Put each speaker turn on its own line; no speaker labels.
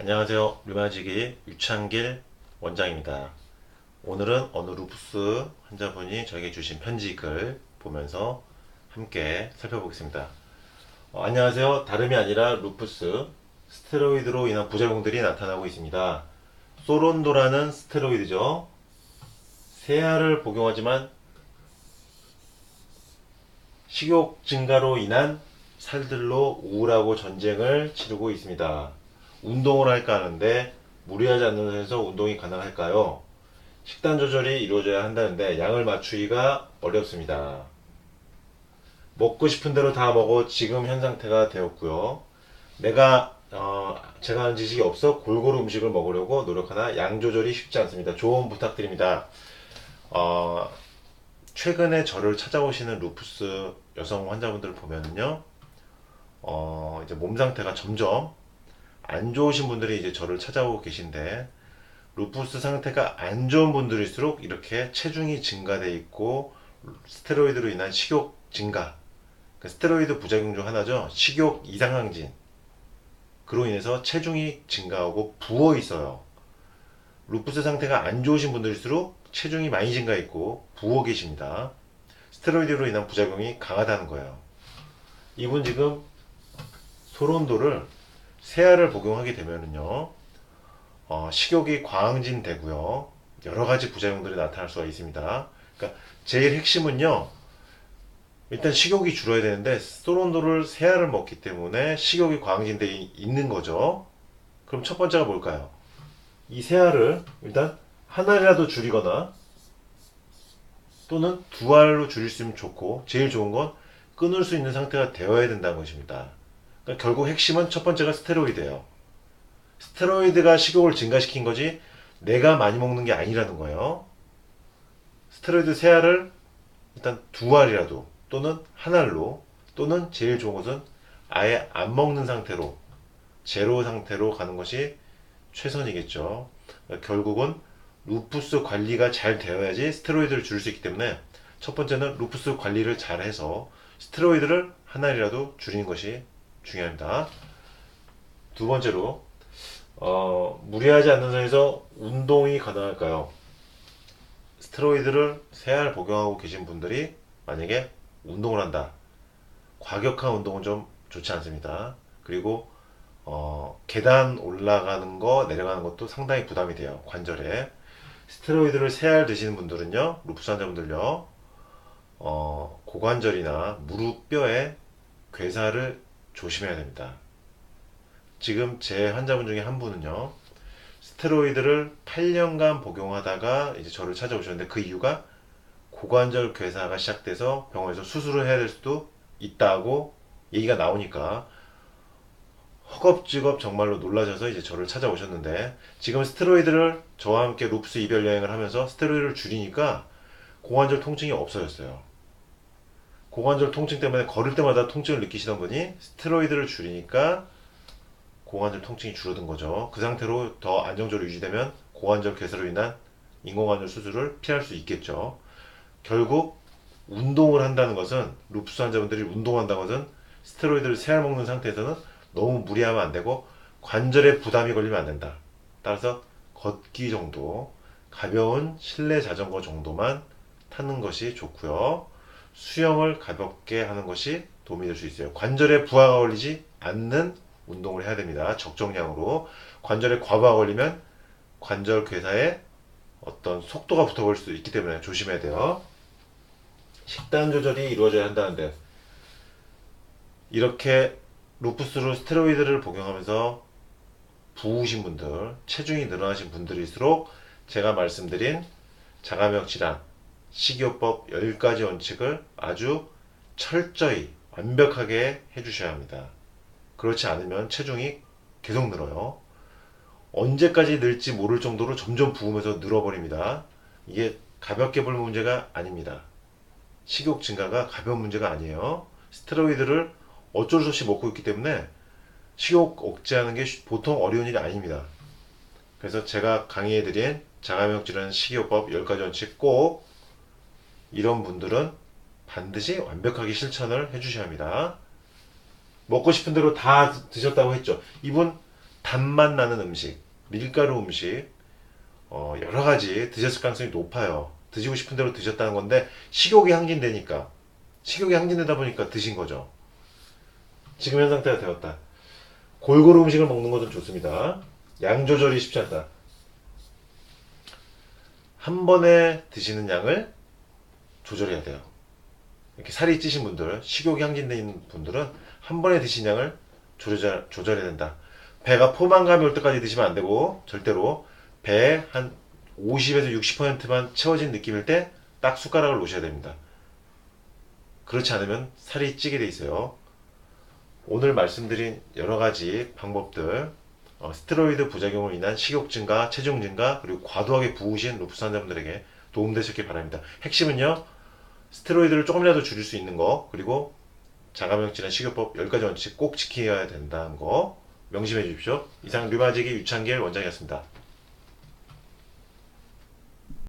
안녕하세요. 류마지기 유창길 원장입니다. 오늘은 어느 루푸스 환자분이 저에게 주신 편지 글 보면서 함께 살펴보겠습니다. 안녕하세요. 다름이 아니라 루푸스 스테로이드로 인한 부작용들이 나타나고 있습니다. 소론도라는 스테로이드죠. 세알을 복용하지만 식욕 증가로 인한 살들로 우울하고 전쟁을 치르고 있습니다. 운동을 할까 하는데 무리하지 않는 선에서 운동이 가능할까요? 식단 조절이 이루어져야 한다는데 양을 맞추기가 어렵습니다. 먹고 싶은 대로 다 먹어 지금 현 상태가 되었고요. 제가 하는 지식이 없어 골고루 음식을 먹으려고 노력하나 양 조절이 쉽지 않습니다. 조언 부탁드립니다. 어, 최근에 저를 찾아오시는 루푸스 여성 환자분들을 보면요, 이제 몸 상태가 점점 안 좋으신 분들이 이제 저를 찾아오고 계신데, 루푸스 상태가 안 좋은 분들일수록 이렇게 체중이 증가돼 있고, 스테로이드로 인한 식욕 증가, 그 스테로이드 부작용 중 하나죠. 식욕 이상항진. 그로 인해서 체중이 증가하고 부어 있어요. 루푸스 상태가 안 좋으신 분들일수록 체중이 많이 증가했고 부어 계십니다. 스테로이드로 인한 부작용이 강하다는 거예요. 이분 지금 소론도를 세알을 복용하게 되면은요, 식욕이 과항진 되고요, 여러 가지 부작용들이 나타날 수가 있습니다. 그러니까 제일 핵심은요, 일단 식욕이 줄어야 되는데 소론도를 세알을 먹기 때문에 식욕이 과항진돼 있는 거죠. 그럼 첫 번째가 뭘까요? 이 세알을 일단 한 알이라도 줄이거나 또는 두 알로 줄일 수 있으면 좋고, 제일 좋은 건 끊을 수 있는 상태가 되어야 된다는 것입니다. 그러니까 결국 핵심은 첫 번째가 스테로이드예요. 스테로이드가 식욕을 증가시킨 거지 내가 많이 먹는 게 아니라는 거예요. 스테로이드 세 알을 일단 두 알이라도 또는 한 알로, 또는 제일 좋은 것은 아예 안 먹는 상태로, 제로 상태로 가는 것이 최선이겠죠. 그러니까 결국은 루푸스 관리가 잘 되어야지 스테로이드를 줄일 수 있기 때문에, 첫 번째는 루푸스 관리를 잘 해서 스테로이드를 한 알이라도 줄이는 것이 중요합니다. 두 번째로, 무리하지 않는 선에서 운동이 가능할까요? 스테로이드를 세 알 복용하고 계신 분들이 만약에 운동을 한다. 과격한 운동은 좀 좋지 않습니다. 그리고 계단 올라가는 거 내려가는 것도 상당히 부담이 돼요. 관절에. 스테로이드를 세 알 드시는 분들은요, 루푸스 환자분들요, 고관절이나 무릎 뼈에 괴사를 조심해야 됩니다. 지금 제 환자분 중에 한 분은요, 스테로이드를 8년간 복용하다가 이제 저를 찾아오셨는데, 그 이유가 고관절 괴사가 시작돼서 병원에서 수술을 해야 될 수도 있다고 얘기가 나오니까 허겁지겁 정말로 놀라셔서 이제 저를 찾아오셨는데, 지금 스테로이드를 저와 함께 루푸스 이별 여행을 하면서 스테로이드를 줄이니까 고관절 통증이 없어졌어요. 고관절 통증 때문에 걸을 때마다 통증을 느끼시던 분이 스테로이드를 줄이니까 고관절 통증이 줄어든 거죠. 그 상태로 더 안정적으로 유지되면 고관절 괴사로 인한 인공관절 수술을 피할 수 있겠죠. 결국 운동을 한다는 것은, 루푸스 환자분들이 운동한다는 것은 스테로이드를 세알 먹는 상태에서는 너무 무리하면 안 되고 관절에 부담이 걸리면 안 된다. 따라서 걷기 정도, 가벼운 실내 자전거 정도만 타는 것이 좋고요. 수영을 가볍게 하는 것이 도움이 될 수 있어요. 관절에 부하가 걸리지 않는 운동을 해야 됩니다. 적정량으로. 관절에 과부하가 걸리면 관절 괴사에 어떤 속도가 붙어버릴 수도 있기 때문에 조심해야 돼요. 식단 조절이 이루어져야 한다는데, 이렇게 루푸스로 스테로이드를 복용하면서 부으신 분들, 체중이 늘어나신 분들일수록 제가 말씀드린 자가면 질환, 식이요법 10가지 원칙을 아주 철저히 완벽하게 해주셔야 합니다. 그렇지 않으면 체중이 계속 늘어요. 언제까지 늘지 모를 정도로 점점 부으면서 늘어버립니다. 이게 가볍게 볼 문제가 아닙니다. 식욕 증가가 가벼운 문제가 아니에요. 스테로이드를 어쩔 수 없이 먹고 있기 때문에 식욕 억제하는 게 보통 어려운 일이 아닙니다. 그래서 제가 강의해드린 자가면역 질환 식이요법 10가지 원칙, 꼭 이런 분들은 반드시 완벽하게 실천을 해주셔야 합니다. 먹고 싶은 대로 다 드셨다고 했죠. 이분 단맛 나는 음식, 밀가루 음식, 여러 가지 드셨을 가능성이 높아요. 드시고 싶은 대로 드셨다는 건데 식욕이 항진되니까 식욕이 항진되다 보니까 드신 거죠. 지금 현 상태가 되었다. 골고루 음식을 먹는 것은 좋습니다. 양 조절이 쉽지 않다. 한 번에 드시는 양을 조절해야 돼요. 이렇게 살이 찌신 분들, 식욕이 항진된 분들은 한 번에 드신 양을 조절해야 된다. 배가 포만감이 올 때까지 드시면 안 되고, 절대로 배에 한 50에서 60%만 채워진 느낌일 때 딱 숟가락을 놓으셔야 됩니다. 그렇지 않으면 살이 찌게 돼 있어요. 오늘 말씀드린 여러 가지 방법들, 스테로이드 부작용으로 인한 식욕 증가, 체중 증가, 그리고 과도하게 부으신 루푸스 환자분들에게 도움되셨길 바랍니다. 핵심은요, 스테로이드를 조금이라도 줄일 수 있는 거, 그리고 자가면역 질환 식이요법 10가지 원칙 꼭 지켜야 된다는 거 명심해 주십시오. 이상 류마지기 유창길 원장이었습니다.